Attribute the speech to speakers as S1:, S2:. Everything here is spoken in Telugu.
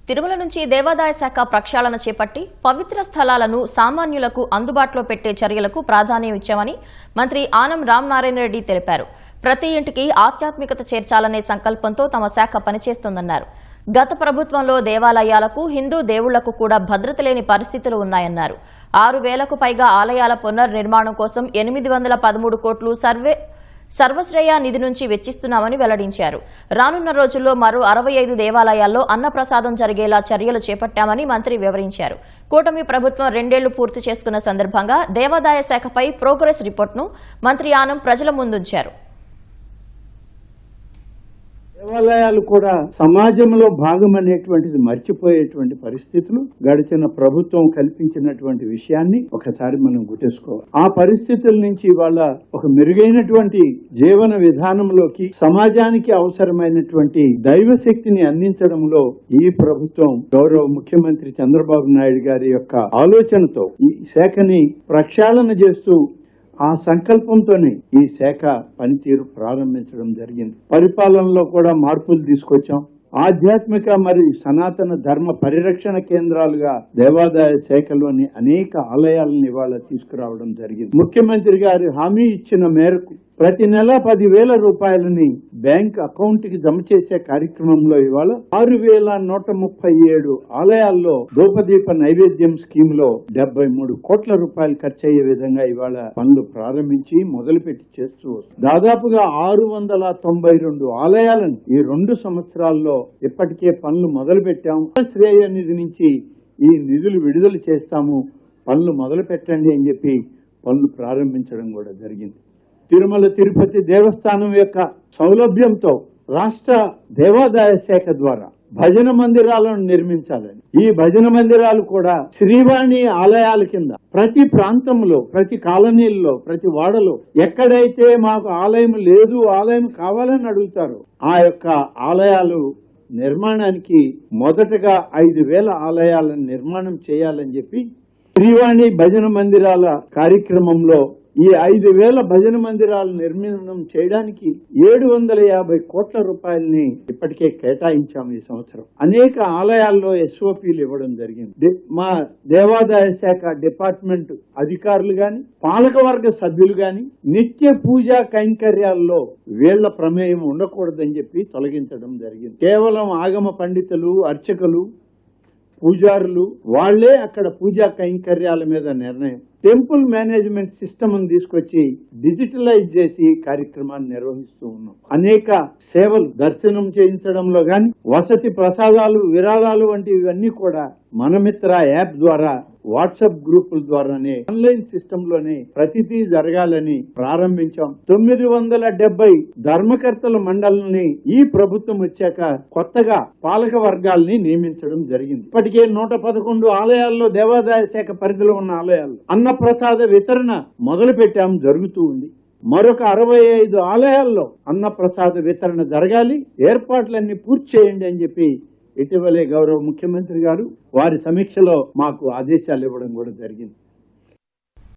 S1: తిరుమల నుంచి దేవాదాయ శాఖ ప్రక్షాళన చేపట్టి పవిత్ర స్థలాలను సామాన్యులకు అందుబాటులో పెట్టే చర్యలకు ప్రాధాన్యం ఇచ్చామని మంత్రి ఆనం రామనారాయణ రెడ్డి తెలిపారు. ప్రతి ఇంటికి ఆధ్యాత్మికత చేర్చాలనే సంకల్పంతో తమ శాఖ పనిచేస్తోందన్నారు. గత ప్రభుత్వంలో దేవాలయాలకు హిందూ దేవుళ్లకు కూడా భద్రత లేని పరిస్థితులు ఉన్నాయన్నారు. 6,000కు పైగా ఆలయాల పునర్నిర్మాణం కోసం 813 కోట్లు సర్వశ్రేయ నిధి నుంచి వెచ్చిస్తున్నామని వెల్లడించారు. రానున్న రోజుల్లో మరో 65 దేవాలయాల్లో అన్నప్రసాదం జరిగేలా చర్యలు చేపట్టామని మంత్రి వివరించారు. కూటమి ప్రభుత్వం 2 ఏళ్లు పూర్తి చేసుకున్న సందర్భంగా దేవాదాయ శాఖపై ప్రోగ్రెస్ రిపోర్టును మంత్రి ఆనం ప్రజల ముందుంచారు.
S2: దేవాలయాలు కూడా సమాజంలో భాగం అనేటువంటిది మర్చిపోయేటువంటి పరిస్థితులు గడిచిన ప్రభుత్వం కల్పించినటువంటి విషయాన్ని ఒకసారి మనం గుర్తించుకోవాలి. ఆ పరిస్థితుల నుంచి ఇవాళ ఒక మెరుగైనటువంటి జీవన విధానంలోకి సమాజానికి అవసరమైనటువంటి దైవ శక్తిని అందించడంలో ఈ ప్రభుత్వం గౌరవ ముఖ్యమంత్రి చంద్రబాబు నాయుడు గారి యొక్క ఆలోచనతో ఈ శాఖని ప్రక్షాళన చేస్తూ ఆ సంకల్పంతోనే ఈ శాఖ పనితీరు ప్రారంభించడం జరిగింది. పరిపాలనలో కూడా మార్పులు తీసుకొచ్చాం. ఆధ్యాత్మిక మరియు సనాతన ధర్మ పరిరక్షణ కేంద్రాలుగా దేవాదాయ శాఖలోని అనేక ఆలయాలను ఇవాళ తీసుకురావడం జరిగింది. ముఖ్యమంత్రి గారు హామీ ఇచ్చిన మేరకు ప్రతి నెల 10,000 రూపాయలని బ్యాంక్ అకౌంట్ కి జమ చేసే కార్యక్రమంలో ఇవాళ 6,137 ఆలయాల్లో ధూపదీప నైవేద్యం స్కీమ్ లో 73 కోట్ల రూపాయలు ఖర్చు అయ్యే విధంగా ఇవాళ పనులు ప్రారంభించి మొదలుపెట్టి చేస్తూ దాదాపుగా 692 ఆలయాలను ఈ 2 సంవత్సరాల్లో ఇప్పటికే పనులు మొదలు పెట్టాము. శ్రేయ నిధి నుంచి ఈ నిధులు విడుదల చేస్తాము, పనులు మొదలు పెట్టండి అని చెప్పి పనులు ప్రారంభించడం కూడా జరిగింది. తిరుమల తిరుపతి దేవస్థానం యొక్క సౌలభ్యంతో రాష్ట్ర దేవాదాయ శాఖ ద్వారా భజన మందిరాలను నిర్మించాలని, ఈ భజన మందిరాలు కూడా శ్రీవాణి ఆలయాల కింద ప్రతి ప్రాంతంలో, ప్రతి కాలనీల్లో, ప్రతి వాడలో ఎక్కడైతే మాకు ఆలయం లేదు, ఆలయం కావాలని అడుగుతారో ఆ యొక్క ఆలయాలు నిర్మాణానికి మొదటగా 5,000 ఆలయాలను నిర్మాణం చేయాలని చెప్పి శ్రీవాణి భజన మందిరాల కార్యక్రమంలో ఈ 5,000 భజన మందిరాలు నిర్మాణం చేయడానికి 750 కోట్ల రూపాయలని ఇప్పటికే కేటాయించాము. ఈ సంవత్సరం అనేక ఆలయాల్లో SOPలు ఇవ్వడం జరిగింది. మా దేవాదాయ శాఖ డిపార్ట్మెంట్ అధికారులు గాని, పాలకవర్గ సభ్యులు గాని నిత్య పూజా కైంకర్యాల్లో వీళ్ల ప్రమేయం ఉండకూడదని చెప్పి తొలగించడం జరిగింది. కేవలం ఆగమ పండితులు, అర్చకులు, పూజారులు వాళ్లే అక్కడ పూజా కైంకర్యాల మీద నిర్ణయం. టెంపుల్ మేనేజ్మెంట్ సిస్టమ్ తీసుకొచ్చి డిజిటలైజ్ చేసి కార్యక్రమాన్ని నిర్వహిస్తూ ఉన్నాం. అనేక సేవలు దర్శనం చేయించడంలో గాని, వసతి ప్రసాదాలు, విరాళాలు వంటివన్నీ కూడా మనమిత్ర యాప్ ద్వారా, వాట్సాప్ గ్రూపుల ద్వారానే, ఆన్లైన్ సిస్టమ్ లోనే ప్రతిదీ జరగాలని ప్రారంభించాం. 970 ధర్మకర్తల మండలిని ఈ ప్రభుత్వం వచ్చాక కొత్తగా పాలక వర్గాల్ని నియమించడం జరిగింది. ఇప్పటికే 111 ఆలయాల్లో, దేవాదాయ శాఖ పరిధిలో ఉన్న ఆలయాల్లో అన్నప్రసాద వితరణ మొదలు పెట్టాం, జరుగుతూ ఉంది. మరొక 65 ఆలయాల్లో అన్నప్రసాద వితరణ జరగాలి, ఏర్పాట్లన్నీ పూర్తి చేయండి అని చెప్పి ఇటీవలే గౌరవ ముఖ్యమంత్రి గారు వారి సమీక్షలో మాకు ఆదేశాలు ఇవ్వడం కూడా జరిగింది.